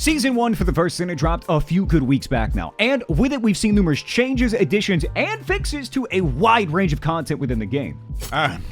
Season 1 for the first Sin dropped a few good weeks back now, and with it we've seen numerous changes, additions, and fixes to a wide range of content within the game. And,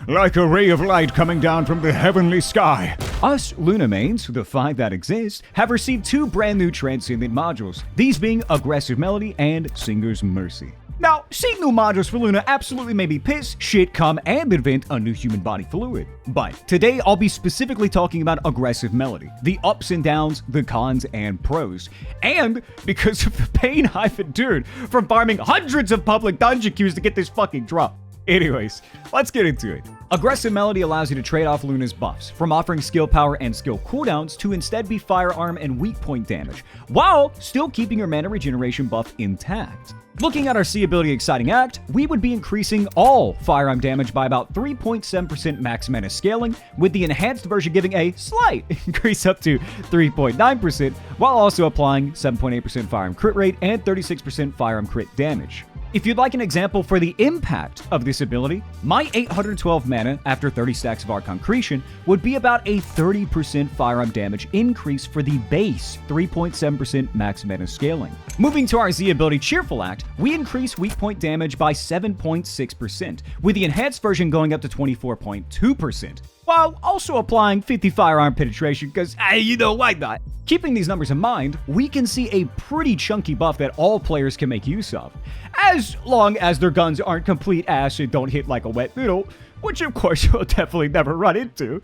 like a ray of light coming down from the heavenly sky, Us Luna mains, the 5 that exist, have received 2 brand new Transcendent modules, these being Aggressive Melody and Singer's Mercy. Now, seeing new modules for Luna absolutely made me piss, shit, cum, and invent a new human body fluid. But today I'll be specifically talking about Aggressive Melody, the ups and downs, the cons and pros, and because of the pain I've endured from farming hundreds of public dungeon queues to get this fucking drop. Anyways, let's get into it. Aggressive Melody allows you to trade off Luna's buffs, from offering skill power and skill cooldowns to instead be firearm and weak point damage, while still keeping your mana regeneration buff intact. Looking at our C ability Exciting Act, we would be increasing all firearm damage by about 3.7% max mana scaling, with the enhanced version giving a slight increase up to 3.9%, while also applying 7.8% firearm crit rate and 36% firearm crit damage. If you'd like an example for the impact of this ability, my 812 mana after 30 stacks of Archon Creation would be about a 30% firearm damage increase for the base 3.7% max mana scaling. Moving to our Z ability Cheerful Act, we increase weak point damage by 7.6%, with the enhanced version going up to 24.2%. While also applying 50 firearm penetration, because, why not? Keeping these numbers in mind, we can see a pretty chunky buff that all players can make use of, as long as their guns aren't complete ass and don't hit like a wet noodle, which of course you'll definitely never run into,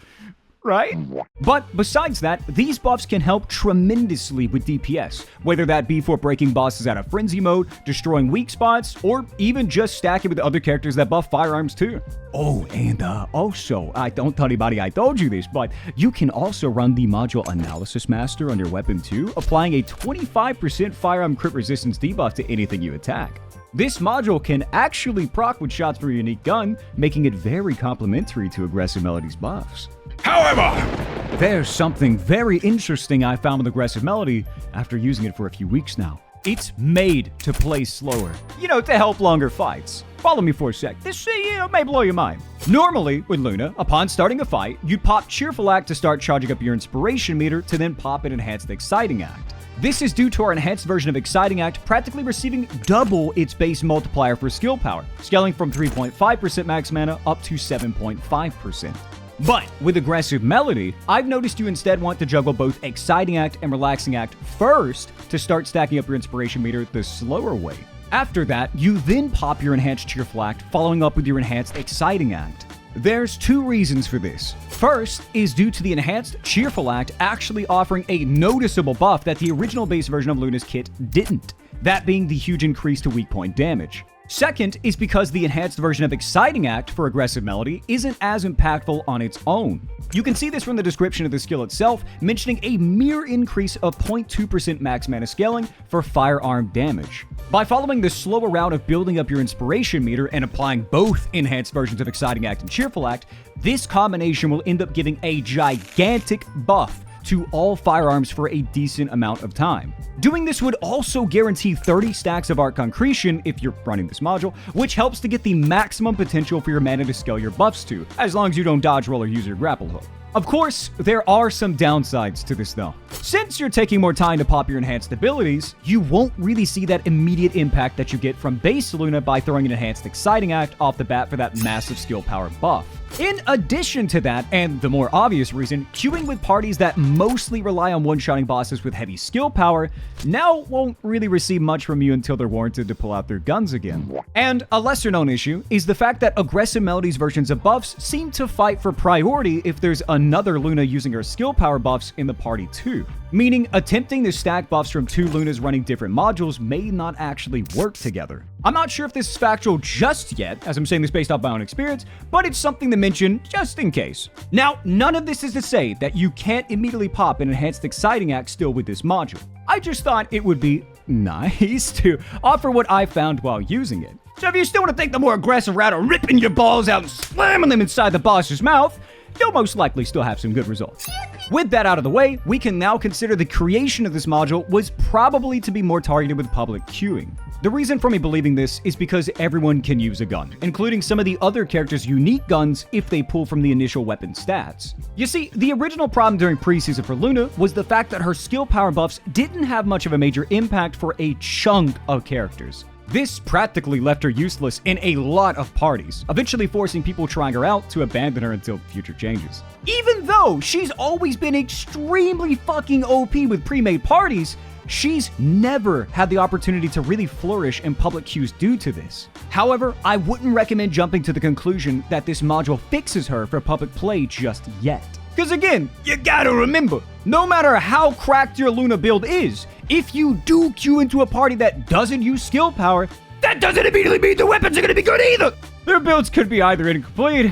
right? But besides that, these buffs can help tremendously with DPS, whether that be for breaking bosses out of frenzy mode, destroying weak spots, or even just stacking with other characters that buff firearms too. Oh, and also, I don't tell anybody I told you this, but you can also run the module Analysis Master on your weapon too, applying a 25% firearm crit resistance debuff to anything you attack. This module can actually proc with shots from your unique gun, making it very complementary to Aggressive Melody's buffs. however, There's something very interesting I found with Aggressive Melody after using it for a few weeks now. It's made to play slower, to help longer fights. Follow me for a sec. This, may blow your mind. Normally, with Luna, upon starting a fight, you'd pop Cheerful Act to start charging up your inspiration meter to then pop an Enhanced Exciting Act. This is due to our enhanced version of Exciting Act practically receiving double its base multiplier for skill power, scaling from 3.5% max mana up to 7.5%. But with Aggressive Melody, I've noticed you instead want to juggle both Exciting Act and Relaxing Act first to start stacking up your inspiration meter the slower way. After that, you then pop your Enhanced Cheerful Act, following up with your Enhanced Exciting Act. There's 2 reasons for this. First is due to the Enhanced Cheerful Act actually offering a noticeable buff that the original base version of Luna's kit didn't, that being the huge increase to weak point damage. Second is because the enhanced version of Exciting Act for Aggressive Melody isn't as impactful on its own. You can see this from the description of the skill itself, mentioning a mere increase of 0.2% max mana scaling for firearm damage. By following the slower route of building up your inspiration meter and applying both enhanced versions of Exciting Act and Cheerful Act, this combination will end up giving a gigantic buff to all firearms for a decent amount of time. Doing this would also guarantee 30 stacks of Archon Creation if you're running this module, which helps to get the maximum potential for your mana to scale your buffs to, as long as you don't dodge roll or use your grapple hook. Of course, there are some downsides to this though. Since you're taking more time to pop your enhanced abilities, you won't really see that immediate impact that you get from base Luna by throwing an Enhanced Exciting Act off the bat for that massive skill power buff. In addition to that, and the more obvious reason, queuing with parties that mostly rely on one-shotting bosses with heavy skill power now won't really receive much from you until they're warranted to pull out their guns again. And a lesser-known issue is the fact that Aggressive Melody's versions of buffs seem to fight for priority if there's another Luna using her skill power buffs in the party too. Meaning, attempting to stack buffs from 2 Lunas running different modules may not actually work together. I'm not sure if this is factual just yet, as I'm saying this based off my own experience, but it's something to mention just in case. Now, none of this is to say that you can't immediately pop an Enhanced Exciting Act still with this module. I just thought it would be nice to offer what I found while using it. So if you still want to take the more aggressive route of ripping your balls out and slamming them inside the boss's mouth, you'll most likely still have some good results. With that out of the way, we can now consider the creation of this module was probably to be more targeted with public queuing. The reason for me believing this is because everyone can use a gun, including some of the other characters' unique guns if they pull from the initial weapon stats. You see, the original problem during preseason for Luna was the fact that her skill power buffs didn't have much of a major impact for a chunk of characters. This practically left her useless in a lot of parties, eventually forcing people trying her out to abandon her until future changes. Even though she's always been extremely fucking OP with pre-made parties, she's never had the opportunity to really flourish in public queues due to this. However, I wouldn't recommend jumping to the conclusion that this module fixes her for public play just yet. Because again, you gotta remember, no matter how cracked your Luna build is, if you do queue into a party that doesn't use skill power, that doesn't immediately mean the weapons are gonna be good either! Their builds could be either incomplete,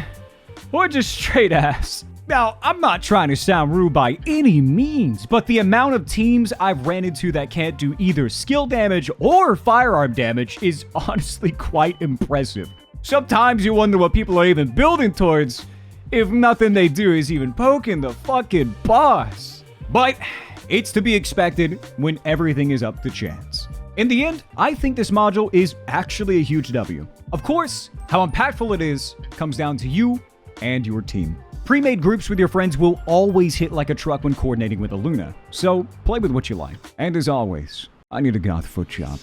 or just straight ass. Now, I'm not trying to sound rude by any means, but the amount of teams I've ran into that can't do either skill damage or firearm damage is honestly quite impressive. Sometimes you wonder what people are even building towards, if nothing they do is even poking the fucking boss. But it's to be expected when everything is up to chance. In the end, I think this module is actually a huge W. Of course, how impactful it is comes down to you and your team. Pre-made groups with your friends will always hit like a truck when coordinating with a Luna, so play with what you like. And as always, I need a goth foot job.